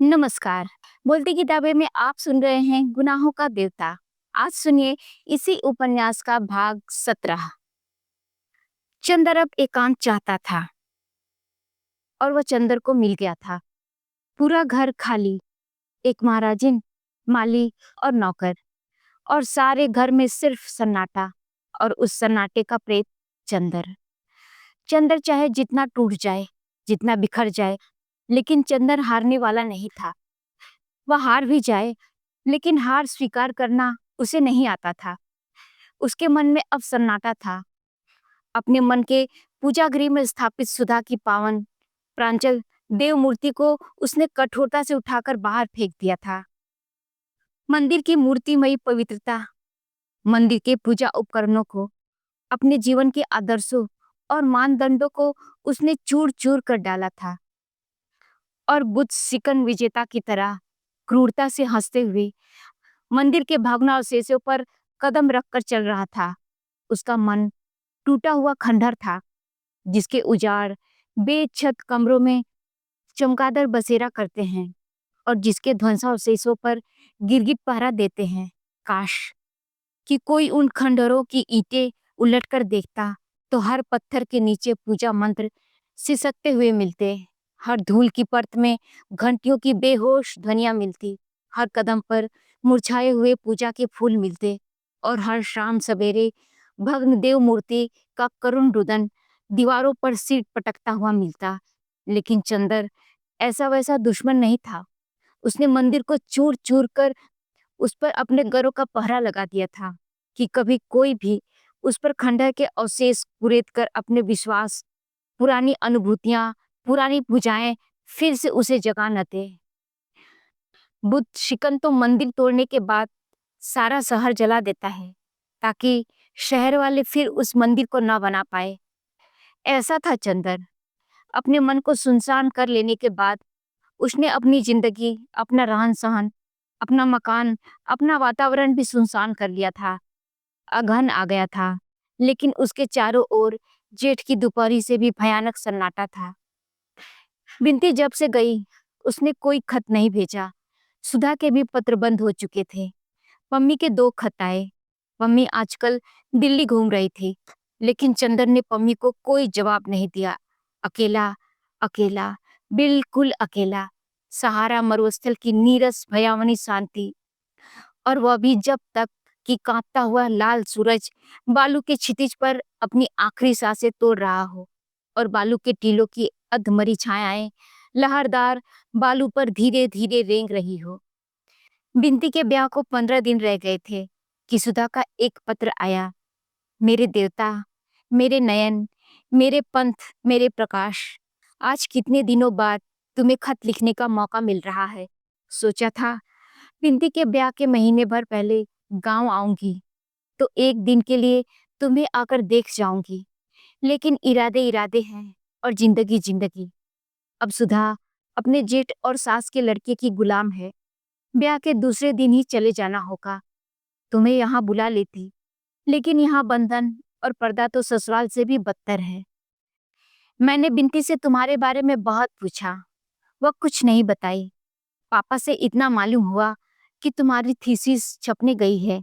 नमस्कार। बोलती किताबें में आप सुन रहे हैं गुनाहों का देवता। आज सुनिए इसी उपन्यास का भाग 17। चंदर अब एकांत चाहता था और वह चंदर को मिल गया था। पूरा घर खाली, एक महाराजिन, माली और नौकर, और सारे घर में सिर्फ सन्नाटा, और उस सन्नाटे का प्रेत चंदर। चंदर चाहे जितना टूट जाए, जितना बिखर जाए, लेकिन चंदर हारने वाला नहीं था। वह हार भी जाए, लेकिन हार स्वीकार करना उसे नहीं आता था। उसके मन में अब सन्नाटा था। अपने मन के पूजा गृह में स्थापित सुधा की पावन प्रांचल देव मूर्ति को उसने कठोरता से उठाकर बाहर फेंक दिया था। मंदिर की मूर्तिमयी पवित्रता, मंदिर के पूजा उपकरणों को, अपने जीवन के आदर्शों और मानदंडों को उसने चूर चूर कर डाला था। और बुद्ध सिकन विजेता की तरह क्रूरता से हंसते हुए मंदिर के भग्नावशेषों पर कदम रखकर चल रहा था। उसका मन टूटा हुआ खंडहर था, जिसके उजाड़ बेछत कमरों में चमगादड़ बसेरा करते हैं और जिसके ध्वंसावशेषों पर गिरगिट पहरा देते हैं। काश कि कोई उन खंडहरों की ईंटें उलटकर देखता तो हर पत्थर के नीचे पूजा मंत्र सिसकते हुए मिलते। हर धूल की परत में घंटियों की बेहोश ध्वनियां मिलती। हर कदम पर मुरझाए हुए पूजा के फूल मिलते और हर शाम सवेरे भग्न देव मूर्ति का करुण रुदन दीवारों पर सिर पटकता हुआ मिलता। लेकिन चंदर ऐसा वैसा दुश्मन नहीं था। उसने मंदिर को चूर चूर कर उस पर अपने गरों का पहरा लगा दिया था कि कभी कोई भी उस पर खंडहर के अवशेष कुरेद कर अपने विश्वास, पुरानी अनुभूतियां, पुरानी पूजाएं फिर से उसे जगा न दे। बुद्ध शिकन तो मंदिर तोड़ने के बाद सारा शहर जला देता है ताकि शहर वाले फिर उस मंदिर को न बना पाए। ऐसा था चंदर। अपने मन को सुनसान कर लेने के बाद उसने अपनी जिंदगी, अपना रहन सहन, अपना मकान, अपना वातावरण भी सुनसान कर लिया था। अगहन आ गया था, लेकिन उसके चारों ओर जेठ की दोपहरी से भी भयानक सन्नाटा था। बिनती जब से गई, उसने कोई खत नहीं भेजा। सुधा के भी पत्र बंद हो चुके थे। पम्मी के 2 खत आए। पम्मी आजकल दिल्ली घूम रही थी, लेकिन चंदर ने पम्मी को कोई जवाब नहीं दिया। अकेला, अकेला, बिल्कुल अकेला। सहारा मरुस्थल की नीरस भयावनी शांति, और वह भी जब तक कि कांपता हुआ लाल सूरज बालू के क्षितिज पर अपनी आखिरी सांसें तोड़ रहा हो और बालू के टीलों की अधमरी छायाएं लहरदार बालू पर धीरे धीरे रेंग रही हो। बिनती के ब्याह को 15 दिन रह गए थे कि सुधा का एक पत्र आया। मेरे देवता, मेरे नयन, मेरे पंथ, मेरे प्रकाश, आज कितने दिनों बाद तुम्हें खत लिखने का मौका मिल रहा है। सोचा था बिंदी के ब्याह के महीने भर पहले गांव आऊंगी तो एक दिन के लिए तुम्हें आकर देख जाऊंगी, लेकिन इरादे इरादे हैं और जिंदगी जिंदगी। अब सुधा अपने जेठ और सास के लड़के की गुलाम है। ब्याह के दूसरे दिन ही चले जाना होगा। तुम्हें यहाँ बुला लेती, लेकिन यहाँ बंधन और पर्दा तो ससुराल से भी बदतर है। मैंने बिनती से तुम्हारे बारे में बहुत पूछा, वह कुछ नहीं बताई। पापा से इतना मालूम हुआ कि तुम्हारी थीसिस छपने गई है,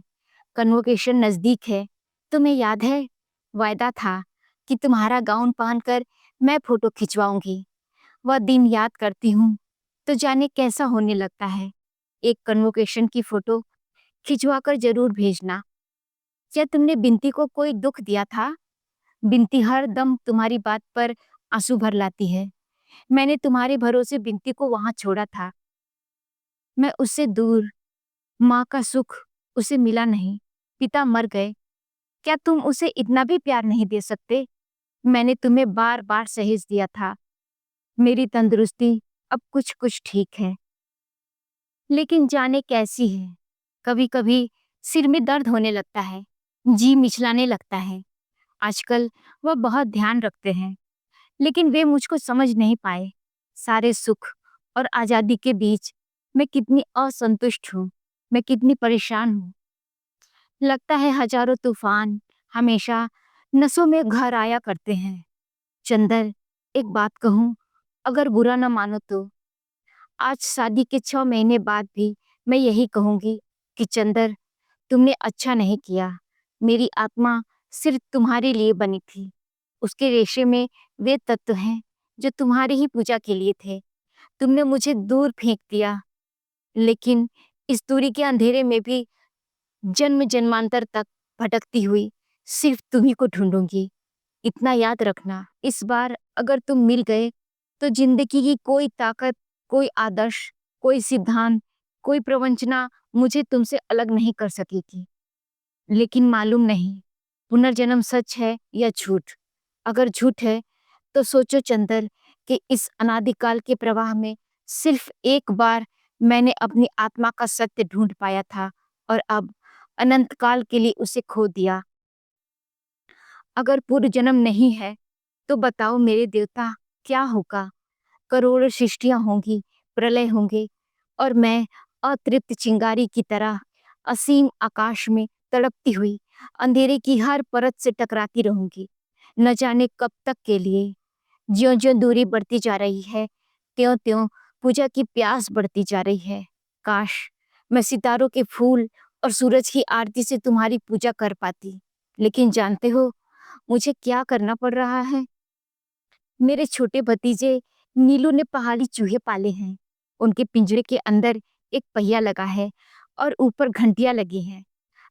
कन्वोकेशन नजदीक है। तुम्हें याद है, वायदा था कि तुम्हारा गाउन पहनकर मैं फोटो खिंचवाऊंगी। वह दिन याद करती हूँ तो जाने कैसा होने लगता है। एक कन्वोकेशन की फोटो खिंचवाकर जरूर भेजना। क्या तुमने बिनती को कोई दुख दिया था? बिनती हर दम तुम्हारी बात पर आंसू भर लाती है। मैंने तुम्हारे भरोसे बिनती को वहां छोड़ा था। मैं उससे दूर, माँ का सुख उसे मिला नहीं, पिता मर गए। क्या तुम उसे इतना भी प्यार नहीं दे सकते? मैंने तुम्हें बार बार सहेज दिया था। मेरी तंदुरुस्ती अब कुछ कुछ ठीक है, लेकिन जाने कैसी है। कभी कभी सिर में दर्द होने लगता है, जी मिचलाने लगता है। आजकल वह बहुत ध्यान रखते हैं, लेकिन वे मुझको समझ नहीं पाए। सारे सुख और आजादी के बीच मैं कितनी असंतुष्ट हूँ, मैं कितनी परेशान हूँ। लगता है हजारों तूफान हमेशा नसों में घर आया करते हैं। चंदर, एक बात कहूँ, अगर बुरा न मानो तो आज शादी के 6 महीने बाद भी मैं यही कहूंगी कि चंदर, तुमने अच्छा नहीं किया। मेरी आत्मा सिर्फ तुम्हारे लिए बनी थी। उसके रेशे में वे तत्व हैं जो तुम्हारी ही पूजा के लिए थे। तुमने मुझे दूर फेंक दिया, लेकिन इस दूरी के अंधेरे में भी जन्म जन्मांतर तक भटकती हुई सिर्फ तुम्ही को ढूंढूंगी। इतना याद रखना, इस बार अगर तुम मिल गए तो जिंदगी की कोई ताकत, कोई आदर्श, कोई सिद्धांत, कोई प्रवंचना मुझे तुमसे अलग नहीं कर सकेगी। लेकिन मालूम नहीं, पुनर्जन्म सच है या झूठ। अगर झूठ है तो सोचो चंदर कि इस अनादिकाल के प्रवाह में सिर्फ एक बार मैंने अपनी आत्मा का सत्य ढूंढ पाया था और अब अनंत काल के लिए उसे खो दिया। अगर पूर्व जन्म नहीं है तो बताओ मेरे देवता, क्या होगा? करोड़ों सृष्टियां होंगी, प्रलय होंगे और मैं अतृप्त चिंगारी की तरह असीम आकाश में तड़पती हुई अंधेरे की हर परत से टकराती रहूंगी। न जाने कब तक के लिए। ज्यों ज्यों दूरी बढ़ती जा रही है, त्यों त्यों पूजा की प्यास बढ़ती जा रही है। काश मैं सितारों के फूल और सूरज की आरती से तुम्हारी पूजा कर पाती। लेकिन जानते हो मुझे क्या करना पड़ रहा है? मेरे छोटे भतीजे नीलू ने पहाड़ी चूहे पाले हैं। उनके पिंजरे के अंदर एक पहिया लगा है और ऊपर घंटियां लगी हैं।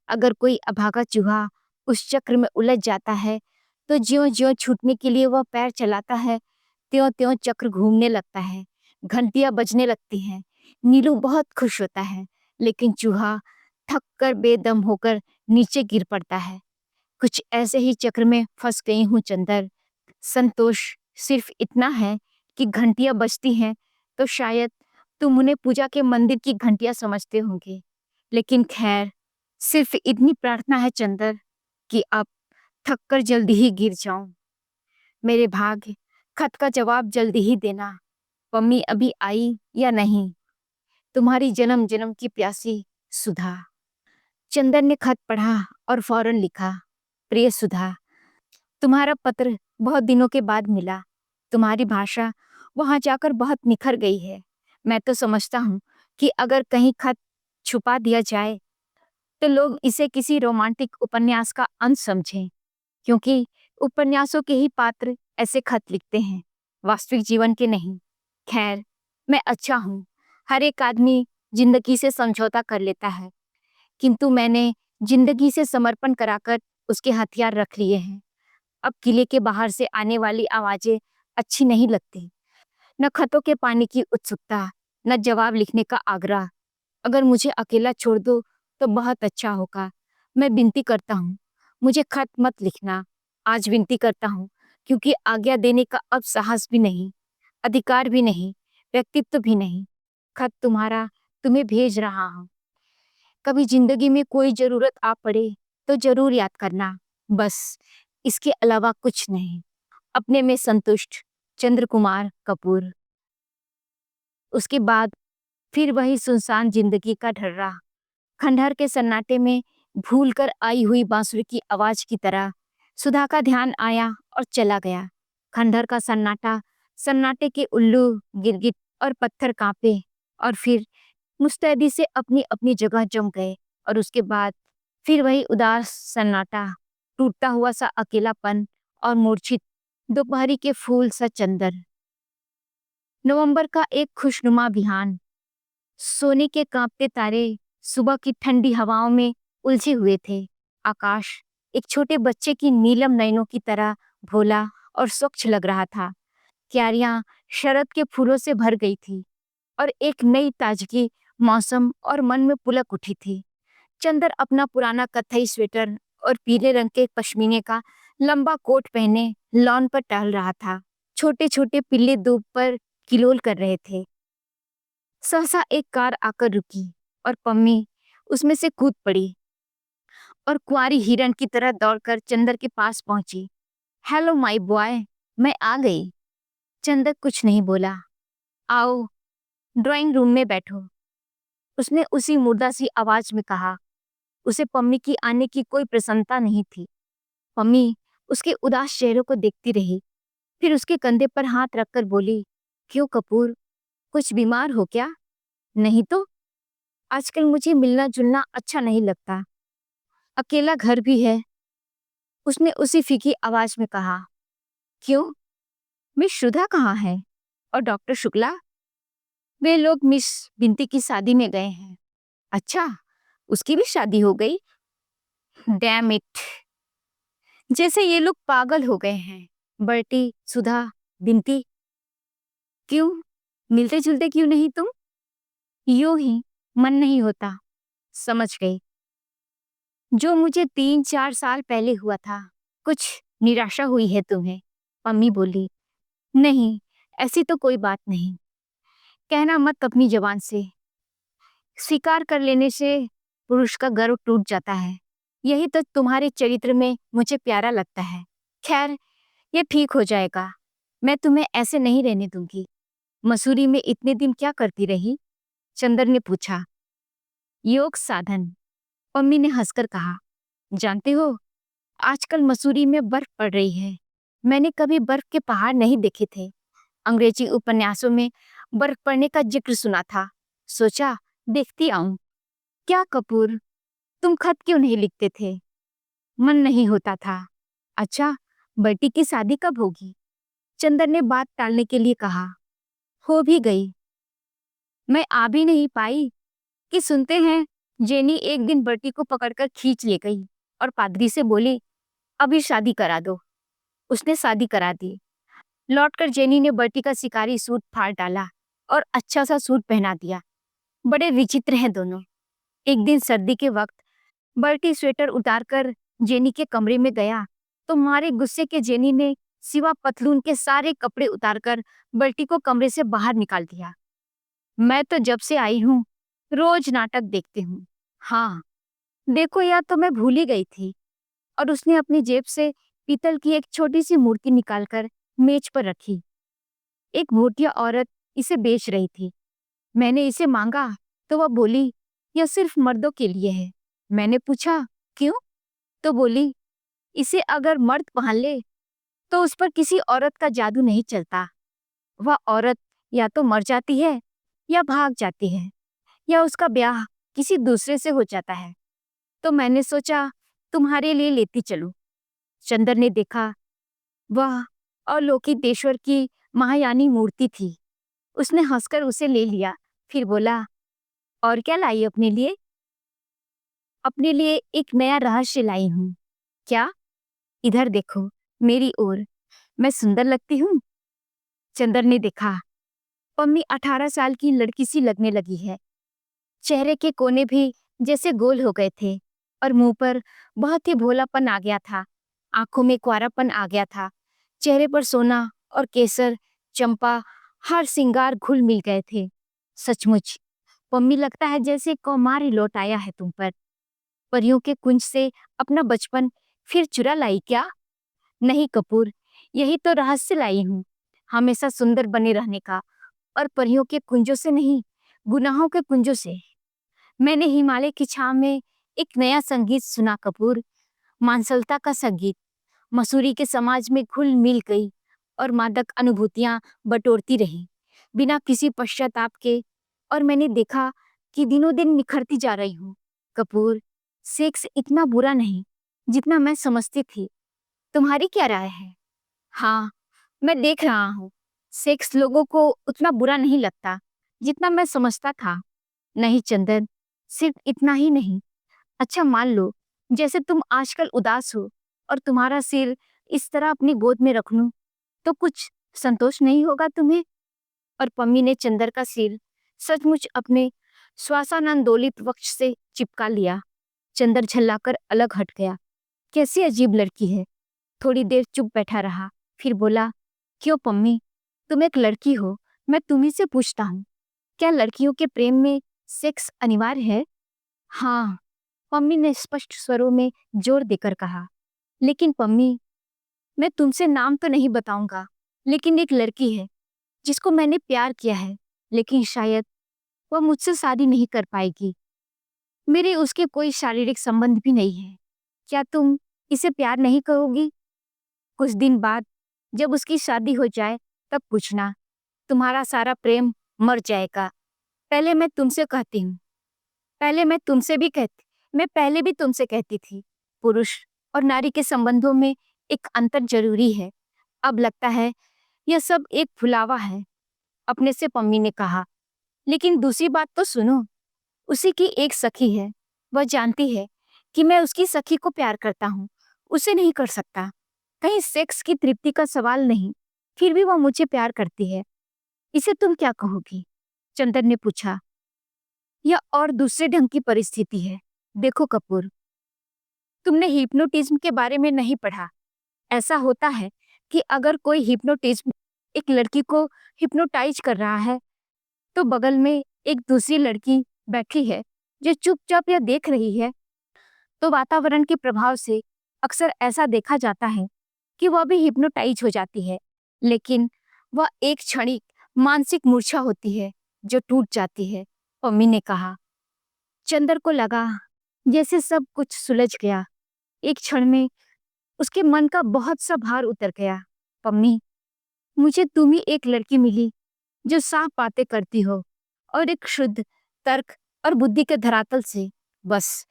अगर कोई अभागा चूहा उस चक्र में उलझ जाता है तो ज्यों ज्यों छूटने के लिए वह पैर चलाता है, त्यों त्यों चक्र घूमने लगता है, घंटियां बजने लगती हैं। नीलू बहुत खुश होता है, लेकिन चूहा थक कर बेदम होकर नीचे गिर पड़ता है। कुछ ऐसे ही चक्र में फंस गई हूँ चंदर। संतोष सिर्फ इतना है कि घंटियां बजती हैं तो शायद तुम उन्हें पूजा के मंदिर की घंटियां समझते होंगे। लेकिन खैर, सिर्फ इतनी प्रार्थना है चंदर कि अब थक कर जल्दी ही गिर जाऊं। मेरे भाग्य, खत का जवाब जल्दी ही देना। पम्मी अभी आई या नहीं? तुम्हारी जन्म जन्म की प्यासी सुधा। चंदन ने खत पढ़ा और फौरन लिखा, प्रिय सुधा, तुम्हारा पत्र बहुत दिनों के बाद मिला। तुम्हारी भाषा वहां जाकर बहुत निखर गई है। मैं तो समझता हूँ कि अगर कहीं खत छुपा दिया जाए तो लोग इसे किसी रोमांटिक उपन्यास का अंत समझें, क्योंकि उपन्यासों के ही पात्र ऐसे खत लिखते हैं, वास्तविक जीवन के नहीं। खैर, मैं अच्छा हूँ। हर एक आदमी जिंदगी से समझौता कर लेता है, किंतु मैंने जिंदगी से समर्पण कराकर उसके हथियार रख लिए हैं। अब किले के बाहर से आने वाली आवाजें अच्छी नहीं लगती। न खतों के पानी की उत्सुकता, न जवाब लिखने का आग्रह। अगर मुझे अकेला छोड़ दो तो बहुत अच्छा होगा। मैं विनती करता हूँ, मुझे खत मत लिखना। आज विनती करता हूँ, क्योंकि आज्ञा देने का अब साहस भी नहीं, अधिकार भी नहीं, व्यक्तित्व भी नहीं। खत तुम्हारा तुम्हें भेज रहा हूँ। कभी जिंदगी में कोई जरूरत आ पड़े तो जरूर याद करना। बस इसके अलावा कुछ नहीं। अपने में संतुष्ट, चंद्र कुमार कपूर। उसके बाद फिर वही सुनसान जिंदगी का ढर्रा। खंडहर के सन्नाटे में भूल कर आई हुई बांसुरी की आवाज की तरह सुधा का ध्यान आया और चला गया। खंडहर का सन्नाटा, सन्नाटे के उल्लू, गिरगिट और पत्थर कांपे और फिर मुस्तैदी से अपनी अपनी जगह जम गए। और उसके बाद फिर वही उदास सन्नाटा, टूटता हुआ सा अकेलापन और मूर्छित दोपहरी के फूल सा चंदर। नवंबर का एक खुशनुमा बिहान। सोने के कांपते तारे सुबह की ठंडी हवाओं में उलझे हुए थे। आकाश एक छोटे बच्चे की नीलम नयनों की तरह भोला और स्वच्छ लग रहा था। क्यारियां शरद के फूलों से भर गई थी और एक नई ताजगी मौसम और मन में पुलक उठी थी। चंदर अपना पुराना कत्थई स्वेटर और पीले रंग के पश्मीने का लंबा कोट पहने लॉन पर टहल रहा था। छोटे छोटे पिल्ले धूप पर किलोल कर रहे थे। सहसा एक कार आकर रुकी और पम्मी उसमें से कूद पड़ी और कुंवारी हिरन की तरह दौड़कर चंदर के पास पहुंची। हेलो माय बॉय, मैं आ गई। चंदर कुछ नहीं बोला। आओ, ड्राइंग रूम में बैठो, उसने उसी मुर्दा सी आवाज में कहा। उसे पम्मी की आने की कोई प्रसन्नता नहीं थी। पम्मी उसके उदास चेहरे को देखती रही, फिर उसके कंधे पर हाथ रखकर बोली, क्यों कपूर, कुछ बीमार हो क्या? नहीं तो। आजकल मुझे मिलना जुलना अच्छा नहीं लगता। अकेला घर भी है। उसने उसी फीकी आवाज में कहा। क्यों? मिस शुदा कहाँ है? और डॉक्टर शुक्ला? वे लोग मिस बिनती की शादी में गए हैं। अच्छा, उसकी भी शादी हो गई? डैम इट, जैसे ये लोग पागल हो गए हैं। बर्टी, सुधा, बिनती। क्यों? मिलते जुलते क्यों नहीं तुम? यूं ही, मन नहीं होता। समझ गई। जो मुझे 3-4 साल पहले हुआ था। कुछ निराशा हुई है तुम्हें? अम्मी बोली। नहीं, ऐसी तो कोई बात नहीं। कहना मत अपनी जबान से। स्वीकार कर लेने से पुरुष का गर्व टूट जाता है। यही तो तुम्हारे चरित्र में मुझे प्यारा लगता है। खैर, ये ठीक हो जाएगा। मैं तुम्हें ऐसे नहीं रहने दूंगी। मसूरी में इतने दिन क्या करती रही? चंदर ने पूछा। योग साधन, अम्मी ने हंसकर कहा। जानते हो, आजकल मसूरी में बर्फ पड़ रही है। मैंने कभी बर्फ के पहाड़ नहीं देखे थे। अंग्रेजी उपन्यासों में बर्फ पड़ने का जिक्र सुना था। सोचा देखती आऊं। क्या कपूर, तुम खत क्यों नहीं लिखते थे? मन नहीं होता था। अच्छा, बेटी की शादी कब होगी? चंदर ने बात टालने के लिए कहा। हो भी गई। मैं आ भी नहीं पाई कि सुनते हैं जेनी एक दिन बर्टी को पकड़कर खींच ले गई और पादरी से बोली, अभी शादी करा दो। उसने शादी करा दी। लौटकर जेनी ने बर्टी का शिकारी सूट फाड़ डाला और अच्छा सा सूट पहना दिया। बड़े विचित्र हैं दोनों। एक दिन सर्दी के वक्त बर्टी स्वेटर उतारकर जेनी के कमरे में गया तो मारे गुस्से के जेनी ने सिवा पतलून के सारे कपड़े उतारकर बर्टी को कमरे से बाहर निकाल दिया। मैं तो जब से आई हूँ रोज नाटक देखती हूँ। हाँ, देखो यार, तो मैं भूल ही गई थी। और उसने अपनी जेब से पीतल की एक छोटी सी मूर्ति निकालकर मेज पर रखी। एक भूतिया औरत इसे बेच रही थी। मैंने इसे मांगा तो वह बोली, यह सिर्फ मर्दों के लिए है। मैंने पूछा, क्यों? तो बोली, इसे अगर मर्द पहन ले तो उस पर किसी औरत का जादू नहीं चलता। वह औरत या तो मर जाती है या भाग जाती है या उसका ब्याह किसी दूसरे से हो जाता है। तो मैंने सोचा तुम्हारे लिए लेती चलूं। चंदर ने देखा, वह अवलोकितेश्वर की महायानी मूर्ति थी। उसने हंसकर उसे ले लिया, फिर बोला, और क्या लाई अपने लिए? अपने लिए एक नया रहस्य लाई हूँ। क्या? इधर देखो, मेरी ओर। मैं सुंदर लगती हूँ? चंदर ने देखा। पम्मी 18 साल की लड़की सी लगने लगी है। चेहरे के कोने भी जैसे गोल हो गए थे और मुंह पर बहुत ही भोलापन आ गया था। आंखों में कुंवारापन आ गया था। चेहरे पर सोना और केसर, चंपा, हर सिंगार घुल मिल गए थे। सचमुच पम्मी, लगता है जैसे कौमार ही लौट आया है तुम पर। परियों के कुंज से अपना बचपन फिर चुरा लाई क्या? नहीं कपूर, यही तो रहस्य लाई हूँ। हमेशा सुंदर बने रहने का, और परियों के कुंजों से नहीं, गुनाहों के कुंजों से। मैंने हिमालय की छाव में एक नया संगीत सुना कपूर, मानसलता का संगीत। मसूरी के समाज में घुल मिल गई और मादक अनुभूतियां बटोरती रही बिना किसी पश्चाताप के। और मैंने देखा कि दिनों दिन निखरती जा रही हूँ। कपूर, सेक्स इतना बुरा नहीं जितना मैं समझती थी। तुम्हारी क्या राय है? हाँ, मैं देख रहा हूँ। सेक्स लोगों को उतना बुरा नहीं लगता जितना मैं समझता था। नहीं चंदन, सिर्फ इतना ही नहीं। अच्छा मान लो, जैसे तुम आजकल उदास हो और तुम्हारा सिर इस तरह अपनी गोद में रख लूं, तो कुछ संतोष नहीं होगा तुम्हें? और पम्मी ने चंदर का सिर सचमुच अपने श्वासानंदोलित वक्ष से चिपका लिया। चंदर झल्लाकर अलग हट गया। कैसी अजीब लड़की है। थोड़ी देर चुप बैठा रहा, फिर बोला, क्यों पम्मी, तुम एक लड़की हो, मैं तुम्ही से पूछता हूँ, क्या लड़कियों के प्रेम में सेक्स अनिवार्य है? हाँ, पम्मी ने स्पष्ट स्वरों में जोर देकर कहा। लेकिन पम्मी, मैं तुमसे नाम तो नहीं बताऊंगा, लेकिन एक लड़की है जिसको मैंने प्यार किया है, लेकिन शायद वह मुझसे शादी नहीं कर पाएगी। मेरे उसके कोई शारीरिक संबंध भी नहीं है। क्या तुम इसे प्यार नहीं करोगी? कुछ दिन बाद जब उसकी शादी हो जाए तब पूछना। तुम्हारा सारा प्रेम मर जाएगा। पहले मैं तुमसे कहती हूँ, पहले मैं तुमसे भी कहती मैं पहले भी तुमसे कहती थी, पुरुष और नारी के संबंधों में एक अंतर जरूरी है। अब लगता है यह सब एक भुलावा है, अपने से पम्मी ने कहा। लेकिन दूसरी बात तो सुनो, उसी की एक सखी है, वह जानती है कि मैं उसकी सखी को प्यार करता हूँ, उसे नहीं कर सकता। कहीं सेक्स की तृप्ति का सवाल नहीं, फिर भी वह मुझे प्यार करती है। इसे तुम क्या कहोगी? चंदन ने पूछा। यह और दूसरे ढंग की परिस्थिति है। देखो कपूर, तुमने हिप्नोटिज्म के बारे में नहीं पढ़ा। ऐसा होता है कि अगर कोई हिप्नोटिज्म एक लड़की को हिप्नोटाइज कर रहा है, तो बगल में एक दूसरी लड़की बैठी है जो चुपचाप या देख रही है, तो वातावरण के प्रभाव से अक्सर ऐसा देखा जाता है कि वह भी हिप्नोटाइज हो जाती है, लेकिन वह एक क्षणिक मानसिक मूर्छा होती है जो टूट जाती है, पम्मी ने कहा। चंदर को लगा जैसे सब कुछ सुलझ गया। एक क्षण में उसके मन का बहुत सा भार उतर गया। पम्मी, मुझे तुम ही एक लड़की मिली जो साफ बातें करती हो और एक शुद्ध तर्क और बुद्धि के धरातल से। बस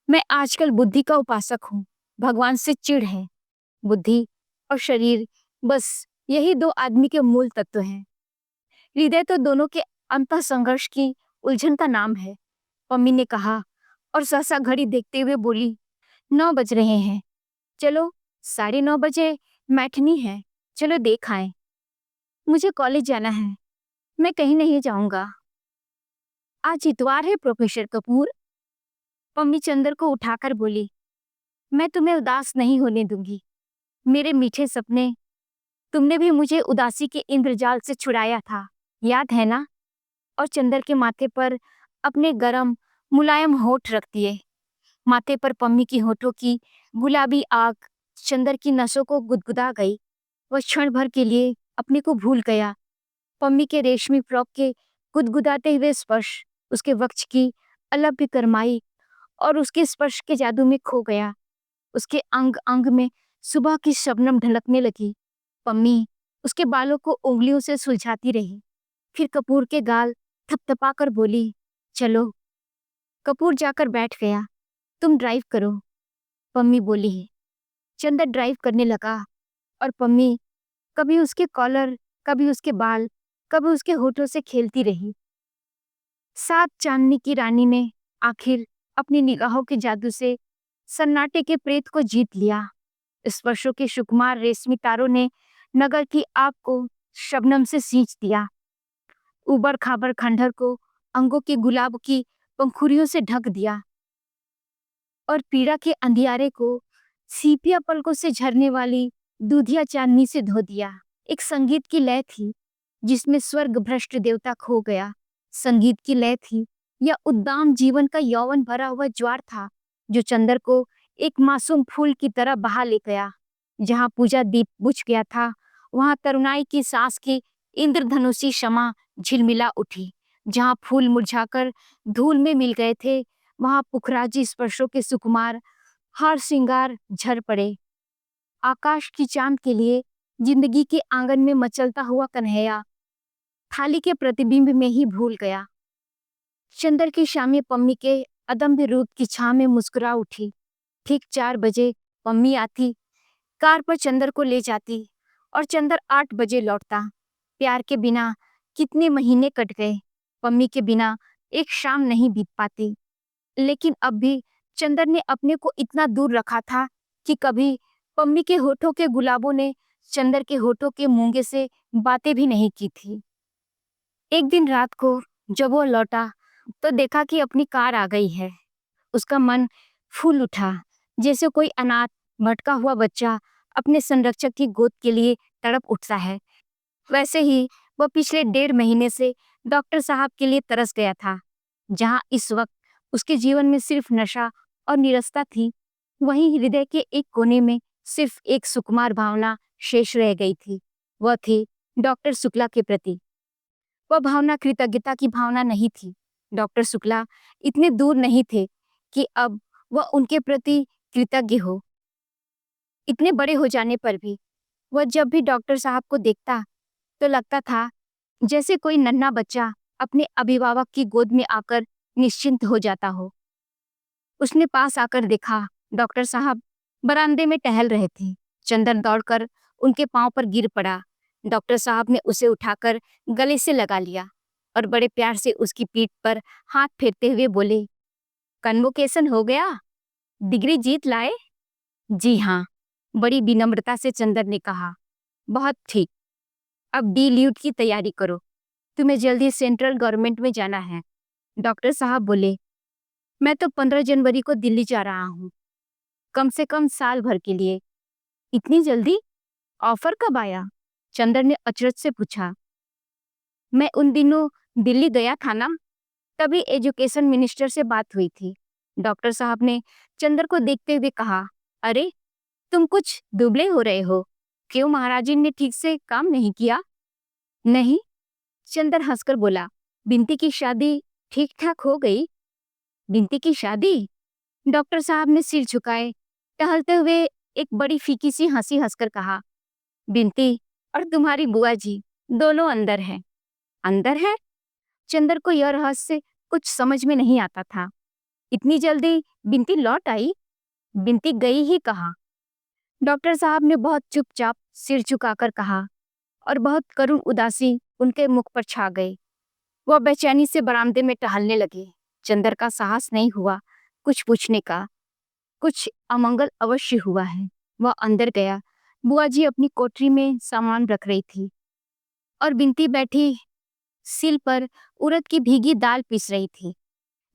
मैं आजकल बुद्धि का उपासक हूँ। भगवान से चिढ़ है। बुद्धि और शरीर, बस यही दो आदमी के मूल तत्व हैं। हृदय तो दोनों के अंतः संघर्ष की उलझन का नाम है, पम्मी ने कहा और सहसा घड़ी देखते हुए बोली, 9 बज रहे हैं। चलो, 9:30 बजे मैठनी है, चलो देख आए। मुझे कॉलेज जाना है, मैं कहीं नहीं जाऊंगा। आज इतवार है प्रोफेसर कपूर, पम्मी चंदर को उठाकर बोली। मैं तुम्हें उदास नहीं होने दूंगी, मेरे मीठे सपने। तुमने भी मुझे उदासी के इंद्रजाल से छुड़ाया था, याद है ना? और चंदर के माथे पर अपने गरम मुलायम होठ रख दिए। माथे पर पम्मी की होठों की गुलाबी आग चंदर की नसों को गुदगुदा गई। वह क्षण भर के लिए अपने को भूल गया। पम्मी के रेशमी फ्रॉक के गुदगुदाते हुए स्पर्श, उसके वक्ष की अलभ्य करमाई और उसके स्पर्श के जादू में खो गया। उसके अंग अंग में सुबह की शबनम ढलकने लगी। पम्मी उसके बालों को उंगलियों से सुलझाती रही, फिर कपूर के गाल थपथपाकर बोली, चलो। कपूर जाकर बैठ गया। तुम ड्राइव करो, पम्मी बोली। चंदर ड्राइव करने लगा और पम्मी कभी उसके कॉलर, कभी उसके बाल, कभी उसके होठों से खेलती रही। सात चांदनी की रानी ने आखिर अपनी निगाहों के जादू से सन्नाटे के प्रेत को जीत लिया। स्पर्शों के सुकुमार रेशमी तारों ने नगर की आग को शबनम से सींच दिया। उबड़ खाबड़ खंडहर को अंगों के गुलाब की पंखुड़ियों से ढक दिया और पीड़ा के अंधियारे को सीपिया पलकों से झरने वाली दूधिया चांदनी से धो दिया। एक संगीत की लय थी जिसमें स्वर्ग भ्रष्ट देवता खो गया। संगीत की लय थी यह उद्दाम जीवन का यौवन भरा हुआ ज्वार था जो चंदर को एक मासूम फूल की तरह बहा ले गया। जहाँ पूजा दीप बुझ गया था, वहाँ तरुणाई की सांस की इंद्रधनुषी शमा झिलमिला उठी। जहाँ फूल मुरझाकर धूल में मिल गए थे, वहाँ पुखराजी स्पर्शों के सुकुमार हार श्रृंगार झर पड़े। आकाश की चांद के लिए जिंदगी के आंगन में मचलता हुआ कन्हैया थाली के प्रतिबिंब में ही भूल गया। चंदर की शामी पम्मी के अदम्य रूप की छां में मुस्कुरा उठी। ठीक 4 बजे पम्मी आती, कार पर चंदर को ले जाती और चंदर 8 बजे लौटता। प्यार के बिना कितने महीने कट गए, पम्मी के बिना एक शाम नहीं बीत पाती। लेकिन अब भी चंदर ने अपने को इतना दूर रखा था कि कभी पम्मी के होठों के गुलाबों ने चंदर के होठों के मूंगे से बातें भी नहीं की थी। एक दिन रात को जब वो लौटा तो देखा कि अपनी कार आ गई है। उसका मन फूल उठा, जैसे कोई अनाथ भटका हुआ बच्चा अपने संरक्षक की गोद के लिए तड़प उठता है। वैसे ही वह पिछले 1.5 महीने से डॉक्टर साहब के लिए तरस गया था। जहाँ इस वक्त उसके जीवन में सिर्फ नशा और नीरसता थी, वहीं हृदय के एक कोने में सिर्फ एक सुकुमार भावना शेष रह गई थी। वह थी डॉक्टर शुक्ला के प्रति। वह भावना कृतज्ञता की भावना नहीं थी। डॉक्टर शुक्ला इतने दूर नहीं थे कि अब वह उनके प्रति कृतज्ञ हो। इतने बड़े हो जाने पर भी वह जब भी डॉक्टर साहब को देखता तो लगता था जैसे कोई नन्हा बच्चा अपने अभिभावक की गोद में आकर निश्चिंत हो जाता हो। उसने पास आकर देखा, डॉक्टर साहब बरामदे में टहल रहे थे। चंदन दौड़कर उनके पांव पर गिर पड़ा। डॉक्टर साहब ने उसे उठाकर गले से लगा लिया और बड़े प्यार से उसकी पीठ पर हाथ फेरते हुए बोले, कन्वोकेशन हो गया? डिग्री जीत लाए? जी हाँ, बड़ी विनम्रता से चंदन ने कहा। बहुत ठीक, अब डी ल्यूट की तैयारी करो, तुम्हें जल्दी सेंट्रल गवर्नमेंट में जाना है। डॉक्टर साहब बोले, मैं तो 15 जनवरी को दिल्ली जा रहा हूँ, कम से कम साल भर के लिए। इतनी जल्दी? ऑफर कब आया? चंदन ने अचरज से पूछा। मैं उन दिनों दिल्ली गया था ना, तभी एजुकेशन मिनिस्टर से बात हुई थी। डॉक्टर साहब ने चंदन को देखते हुए कहा, अरे तुम कुछ दुबले हो रहे हो, क्यों महाराज जी ने ठीक से काम नहीं किया? नहीं, चंदन हंसकर बोला, बिंती की शादी ठीक ठाक हो गई। बिंती की शादी? डॉक्टर साहब ने सिर झुकाए, टहलते हुए एक बड़ी फीकी सी हंसी हंसकर कहा, बिंती और तुम्हारी बुआ जी दोनों अंदर हैं। अंदर है? चंदर को यह रहस्य कुछ समझ में नहीं आता था। इतनी जल्दी बिंती लौट आई? बिंती गई ही कहाँ? डॉक्टर साहब ने बहुत चुपचाप सिर झुकाकर कहा और बहुत करुण उदासी उनके मुख पर छा गई। वह बेचैनी से बरामदे में टहलने लगे। चंदर का साहस नहीं हुआ कुछ पूछने का। कुछ अमंगल अवश्य हुआ है। वह अंदर गया। बुआ जी अपनी कोठरी में सामान रख रही थी और बिंती बैठी सिल पर उड़द की भीगी दाल पीस रही थी।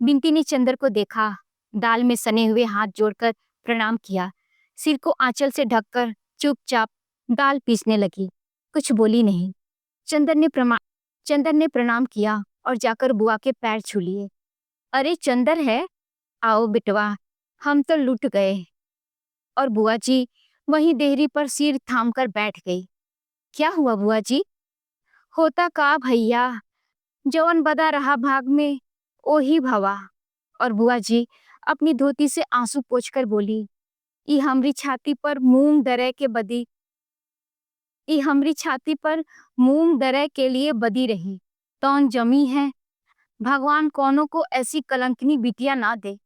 बिंती ने चंदर को देखा, दाल में सने हुए हाथ जोड़कर प्रणाम किया, सिर को आंचल से ढककर चुपचाप दाल पीसने लगी। कुछ बोली नहीं। चंदर ने प्रणाम किया और जाकर बुआ के पैर छू लिए। अरे चंदर है, आओ बिटवा, हम तो लुट गए। और बुआ जी वहीं देहरी पर सिर थामकर बैठ गई। क्या हुआ बुआ जी? होता का भैया, जवन बदा रहा भाग में ओही भवा। और बुआ जी अपनी धोती से आंसू पोंछकर बोली, ई हमरी छाती पर मूंग दरे के बदी, ई हमरी छाती पर मूंग दरे के लिए बदी रही, तौन जमी है। भगवान कौनों को ऐसी कलंकनी बिटिया ना दे।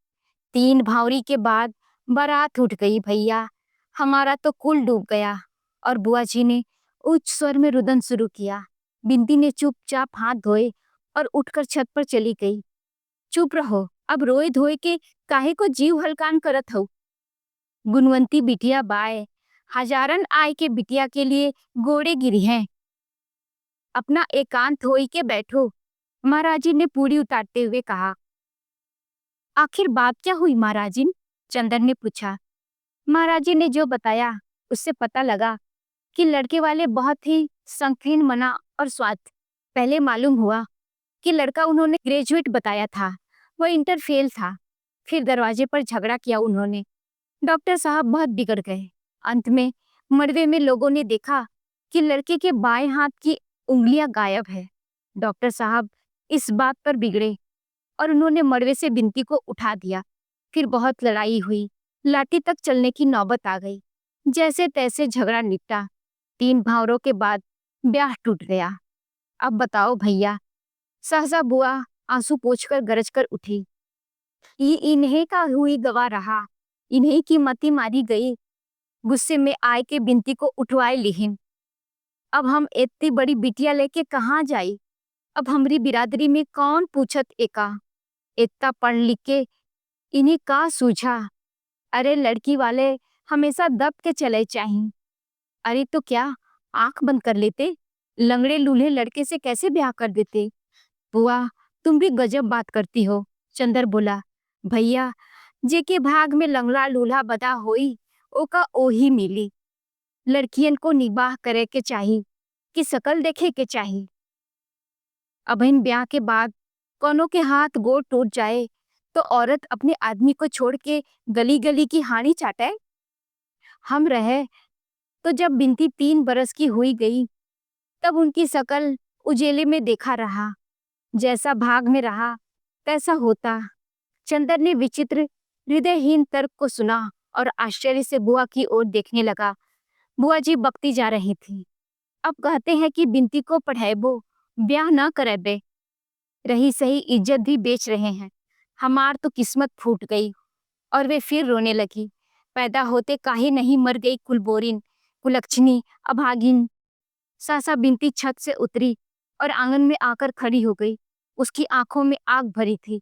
3 भावरी के बाद बारात उठ गई भैया, हमारा तो कुल डूब गया। और बुआ जी ने उच्च स्वर में रुदन शुरू किया। बिंदी ने चुपचाप हाथ धोए और उठकर छत पर चली गई। चुप रहो, अब रोए धोए के काहे को जीव हलकान करत हो। गुणवंती बिटिया बाय, हजारन आय के बिटिया के लिए गोड़े गिरी हैं। अपना एकांत होई के बैठो, महाराजी ने पूरी उतारते हुए कहा। आखिर बात क्या हुई महाराजिन? चंदन ने पूछा। महाराजी ने जो बताया उससे पता लगा कि लड़के वाले बहुत ही संकीर्ण मना और स्वार्थ। पहले मालूम हुआ कि लड़का उन्होंने ग्रेजुएट बताया था, वह इंटर फेल था। फिर दरवाजे पर झगड़ा किया उन्होंने। डॉक्टर साहब बहुत बिगड़ गए। अंत में मड़वे में लोगों ने देखा कि लड़के के बाएं हाथ की उंगलियां गायब है। डॉक्टर साहब इस बात पर बिगड़े और उन्होंने मड़वे से बिंती को उठा दिया। फिर बहुत लड़ाई हुई, लाठी तक चलने की नौबत आ गई। जैसे तैसे झगड़ा निपटा। 3 भावरों के बाद ब्याह टूट गया। अब बताओ भैया। सहसा बुआ आंसू पोंछकर गरज कर उठी। इन्हें का हुई गवा रहा, इन्हें की मती मारी गई। गुस्से में आय के बिंती को उठवाए लिहिन। अब हम इतनी बड़ी बिटिया लेके कहाँ जाई? अब हमारी बिरादरी में कौन पूछत एका? इतना पढ़ लिख के इन्हीं का सूझा। अरे लड़की वाले हमेशा दब के चले चाहिए। अरे तो क्या आंख बंद कर लेते? लंगड़े लूल्हे लड़के से कैसे ब्याह कर देते? बुआ तुम भी गजब बात करती हो। चंदर बोला, भैया जेके भाग में लंगड़ा लूल्हा बदा होई ओका ओही मिली। लड़कियन को निबाह करे के चाहिए कि शकल देखे के चाहिए। अब इन ब्याह के बाद कोनो के हाथ गोड़ टूट जाए तो औरत अपने आदमी को छोड़ के गली गली की हानि चाटे। हम रहे तो जब बिंती 3 बरस की हुई गई तब उनकी शकल उजेले में देखा रहा। जैसा भाग में रहा तैसा होता। चंदर ने विचित्र हृदयहीन तर्क को सुना और आश्चर्य से बुआ की ओर देखने लगा। बुआ जी बकती जा रही थी। अब कहते हैं कि बिंती को पढ़ाएबो ब्याह ना करे बे, रही सही इज्जत भी बेच रहे हैं। हमार तो किस्मत फूट गई। और वे फिर रोने लगी। पैदा होते काहे नहीं मर गई कुलबोरिन, कुलक्षणी, अभागिन। सासा बिनती छत से उतरी और आंगन में आकर खड़ी हो गई। उसकी आंखों में आग भरी थी।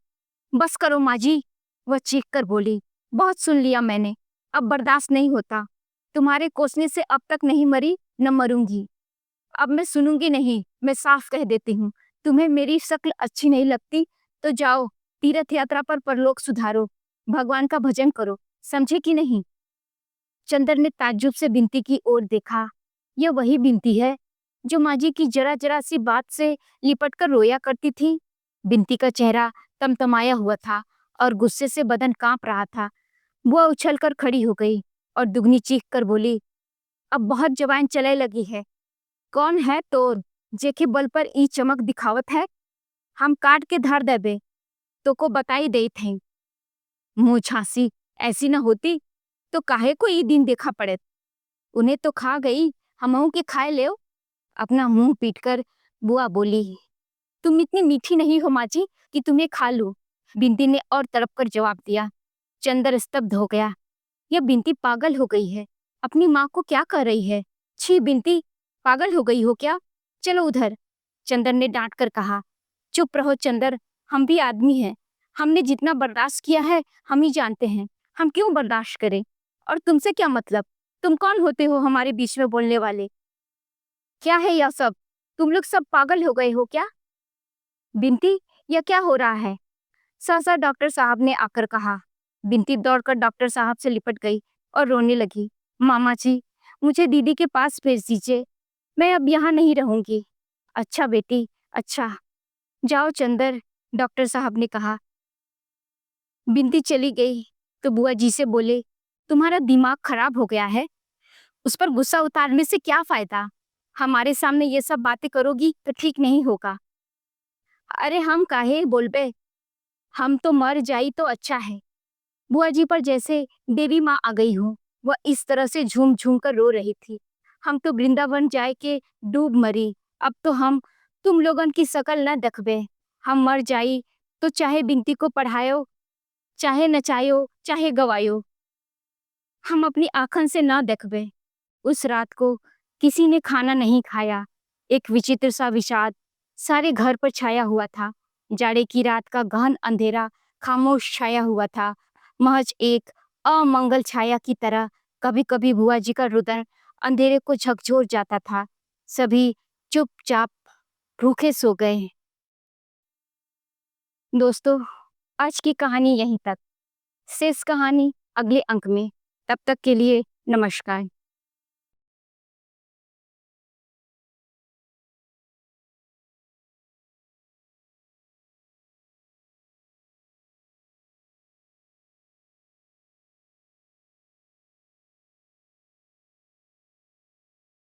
बस करो माँ जी, वह चीख कर बोली। बहुत सुन लिया मैंने, अब बर्दाश्त नहीं होता। तुम्हारे कोसने से अब तक नहीं मरी, न मरूंगी। अब मैं सुनूंगी नहीं, मैं साफ कह देती हूँ। तुम्हें मेरी शक्ल अच्छी नहीं लगती तो जाओ, तीर्थ यात्रा पर परलोक सुधारो, भगवान का भजन करो, समझे कि नहीं? चंदर ने ताज्जुब से बिनती की ओर देखा। यह वही बिनती है जो माँ जी की जरा जरा सी बात से लिपट कर रोया करती थी। बिनती का चेहरा तमतमाया हुआ था और गुस्से से बदन कांप रहा था। वह उछलकर खड़ी हो गई और दुगनी चीख कर बोली, अब बहुत जवान चले लगी है। कौन है तोर, जेके बल पर ई चमक दिखावत है? हम काट के धर देबे, तो को बताई दे थे। मुंह झांसी, ऐसी न होती तो काहे को ई दिन देखा पड़े। उन्हें तो खा गई, हमहू के खाए ले। अपना मुंह पीटकर बुआ बोली, तुम इतनी मीठी नहीं हो माँ जी कि तुम्हें खा लूं। बिंती ने और तड़प कर जवाब दिया। चंदर स्तब्ध हो गया। यह बिंती पागल हो गई है, अपनी माँ को क्या कर रही है? छी बिंती, पागल हो गई हो क्या? चलो उधर, चंदर ने डांट कर कहा। चुप रहो चंदर, हम भी आदमी हैं। हमने जितना बर्दाश्त किया है हम ही जानते हैं, हम क्यों बर्दाश्त करें? और तुमसे क्या मतलब? तुम कौन होते हो हमारे बीच में बोलने वाले? क्या है यह सब? तुम लोग सब पागल हो गए हो क्या? बिंती, यह क्या हो रहा है? सहसा डॉक्टर साहब ने आकर कहा। बिंती दौड़कर डॉक्टर साहब से लिपट गई और रोने लगी। मामा जी, मुझे दीदी के पास भेज दीजिए, मैं अब यहाँ नहीं रहूंगी। अच्छा बेटी, अच्छा, जाओ चंदर, डॉक्टर साहब ने कहा। बिंती चली गई तो बुआ जी से बोले, तुम्हारा दिमाग खराब हो गया है, उस पर गुस्सा उतारने से क्या फायदा? हमारे सामने ये सब बातें करोगी तो ठीक नहीं होगा। अरे हम काहे बोलबे, हम तो मर जाई तो अच्छा है। बुआ जी पर जैसे देवी माँ आ गई हूँ। वह इस तरह से झूम झूम कर रो रही थी। हम तो वृंदावन जाए के डूब मरी, अब तो हम तुम लोगन की शकल न दखबे। हम मर जाई तो चाहे बिनती को पढ़ायो, चाहे नचायो, चाहे गवायो, हम अपनी आँखन से न देखबे। उस रात को किसी ने खाना नहीं खाया। एक विचित्र सा विषाद सारे घर पर छाया हुआ था। जाड़े की रात का गहन अंधेरा खामोश छाया हुआ था, महज एक अमंगल छाया की तरह। कभी कभी बुआ जी का रुदन अंधेरे को झकझोर जाता था। सभी चुपचाप भूखे सो गए। दोस्तों, आज की कहानी यहीं तक। शेष कहानी अगले अंक में। तब तक के लिए नमस्कार।